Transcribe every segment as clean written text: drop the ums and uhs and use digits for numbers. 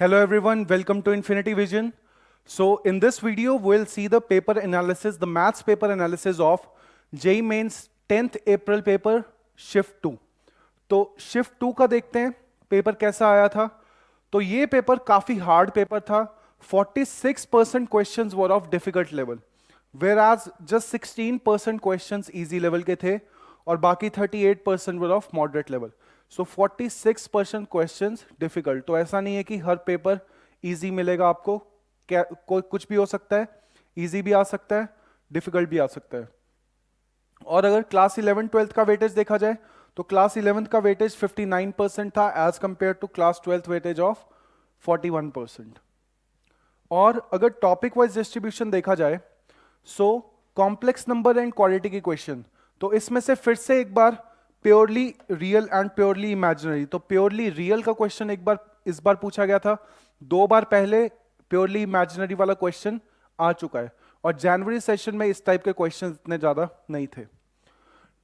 Hello everyone, welcome to Infinity Vision. So in this video, we'll see the paper analysis, the maths paper analysis of JEE Mains 10th April paper Shift 2. तो Shift 2 का देखते हैं paper कैसा आया था. तो ये paper काफी हार्ड पेपर था. 46% questions were of difficult level, whereas just 16% questions easy level के थे और बाकी 38% were of moderate level. So 46% questions difficult. तो ऐसा नहीं है कि हर पेपर easy मिलेगा आपको. कुछ भी हो सकता है, easy भी आ सकता है, difficult भी आ सकता है. और अगर क्लास 11-12 का वेटेज देखा जाए तो क्लास 11 का वेटेज 59% था as compare to class 12 weightage of 41%. और अगर टॉपिक वाइज डिस्ट्रीब्यूशन देखा जाए so complex number and quadratic equation, तो इसमें से फिर से एक बार purely real and purely imaginary. तो प्योरली रियल का क्वेश्चन इस बार पूछा गया था. 2 बार पहले प्योरली इमेजिनरी वाला क्वेश्चन आ चुका है और जनवरी सेशन में इस टाइप के क्वेश्चन इतने ज्यादा नहीं थे.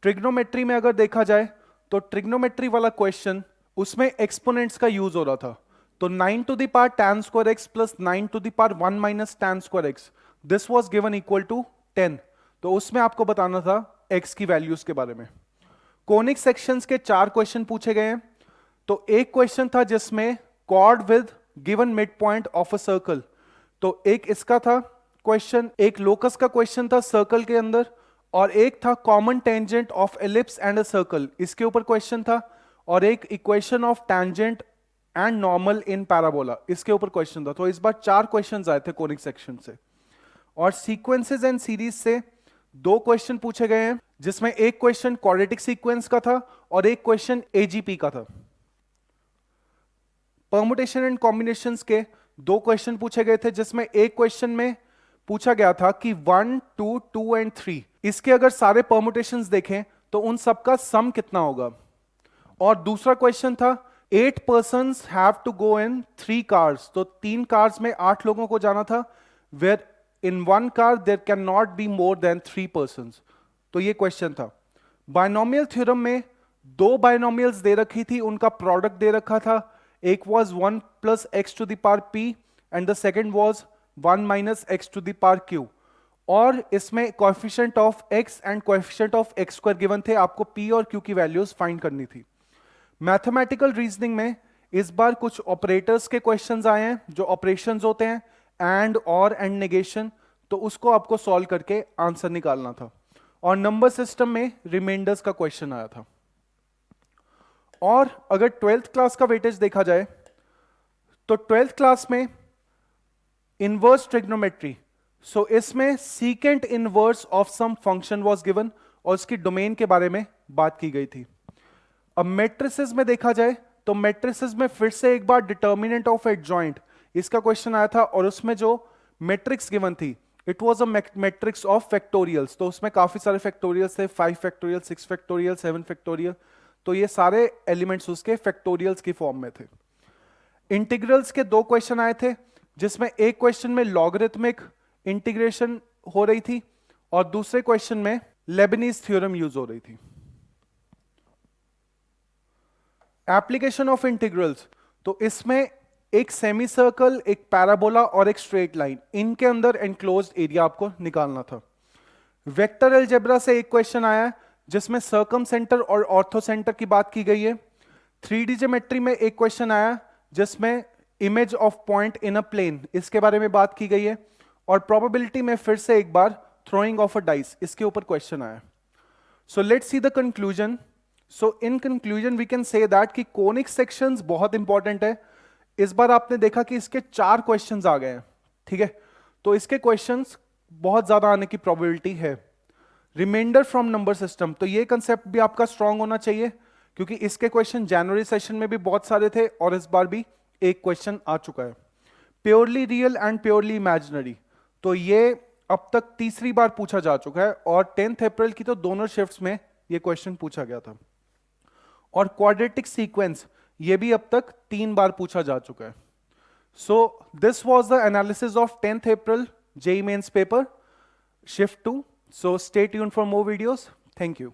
ट्रिग्नोमेट्री में अगर देखा जाए तो ट्रिग्नोमेट्री वाला क्वेश्चन उसमें एक्सपोनेंट्स का यूज हो रहा था. तो 9 to the power tan square x plus 9 to the power 1 minus tan square x, this was given equal to 10. तो उसमें आपको बताना था x की वैल्यूज के बारे में. कोनिक सेक्शंस के 4 क्वेश्चन पूछे गए हैं. तो एक क्वेश्चन था जिसमें cord with given mid point of a circle, तो एक इसका था क्वेश्चन. एक लोकस का क्वेश्चन था सर्कल के अंदर और एक था common tangent of ellipse and a circle, इसके ऊपर क्वेश्चन था. और एक equation of tangent and normal in parabola, इसके ऊपर क्वेश्चन था. तो इस बार 4 क्वेश्चंस आए थे कोनिक सेक्शन से. और सीक्वेंसेस एंड सीरीज से 2 क्वेश्चन पूछे गए हैं जिसमें एक क्वेश्चन क्वाड्रेटिक सीक्वेंस का था और एक क्वेश्चन एजीपी का था. परमुटेशन एंड कॉम्बिनेशंस के 2 क्वेश्चन पूछे गए थे जिसमें एक क्वेश्चन में पूछा गया था कि 1, 2, 2 एंड 3, इसके अगर सारे परमुटेशंस देखें तो उन सबका सम कितना होगा. और दूसरा क्वेश्चन था 8 persons have to go in 3 cars, तो 3 कार्स में 8 लोगों को जाना था. Where in 1 car there can not be more than 3 persons. तो ये क्वेश्चन था. बायनोमियल थ्योरम में 2 बायनोमियल्स दे रखी थी, उनका प्रोडक्ट दे रखा था. एक was 1 plus x to the power p and the second was 1 minus x to the power q. और इसमें coefficient of x and coefficient of x square given थे. आपको p और q की वैल्यूज फाइंड करनी थी. मैथमेटिकल रीजनिंग में इस बार कुछ ऑपरेटर्स के क्वेश्चंस आए हैं जो ऑपरेशंस होते हैं एंड, और एंड, नेगेशन, तो उसको आपको सॉल्व करके आंसर निकालना था. और नंबर सिस्टम में रिमाइंडर्स का क्वेश्चन आया था. और अगर 12th क्लास का वेटेज देखा जाए तो 12th क्लास में इनवर्स ट्रिग्नोमेट्री, सो इसमें secant inverse of some function was given और उसकी डोमेन के बारे में बात की गई थी. अब मैट्रिसेस में देखा जाए तो मैट्रिसेस में फिर से एक बार डिटर्मिनेंट ऑफ एडजॉइंट, इसका क्वेश्चन आया था और उसमें जो मैट्रिक्स गिवन थी it was a matrix of factorials. तो उसमें काफी सारे फैक्टोरियल्स थे, 5 फैक्टोरियल, 6 फैक्टोरियल, 7 फैक्टोरियल. तो ये सारे एलिमेंट्स उसके फैक्टोरियल्स की फॉर्म में थे. इंटीग्रल्स के 2 क्वेश्चन आए थे जिसमें एक क्वेश्चन में लॉगरिथमिक इंटीग्रेशन हो रही थी और दूसरे क्वेश्चन में लेबनीज थ्योरम यूज हो रही थी. एप्लीकेशन ऑफ इंटीग्रल्स, तो इसमें एक सेमी सर्कल, एक पैराबोला और एक स्ट्रेट लाइन, इनके अंदर एनक्लोज्ड एरिया आपको निकालना था. वेक्टर अलजेब्रा से एक क्वेश्चन आया है जिसमें सर्कम सेंटर और ऑर्थो सेंटर की बात की गई है. 3D ज्योमेट्री में एक क्वेश्चन आया जिसमें image of point in a plane, इसके बारे में बात की गई है. और प्रोबेबिलिटी में फिर से एक बार थ्रोइंग ऑफ अ डाइस, इसके ऊपर क्वेश्चन आया. So let's see the conclusion. So in conclusion we can say that कि कोनिक सेक्शंस बहुत इंपॉर्टेंट है. इस बार आपने देखा कि इसके 4 क्वेश्चंस आ गए हैं, ठीक है. तो इसके क्वेश्चंस बहुत ज्यादा आने की प्रोबेबिलिटी है. रिमाइंडर फ्रॉम नंबर सिस्टम, तो ये कंसेप्ट भी आपका स्ट्रांग होना चाहिए क्योंकि इसके क्वेश्चन जनवरी सेशन में भी बहुत सारे थे और इस बार भी एक क्वेश्चन आ चुका है. Purely real and purely imaginary, तो ये अब तक तीसरी बार पूछा जा चुका है और 10th अप्रैल की तो दोनों शिफ्ट्स में ये क्वेश्चन पूछा गया था. और क्वाड्रेटिक सीक्वेंस, ये भी अब तक 3 बार पूछा जा चुका है. So this was the analysis of 10th April JEE Mains paper Shift 2. So stay tuned for more videos. Thank you.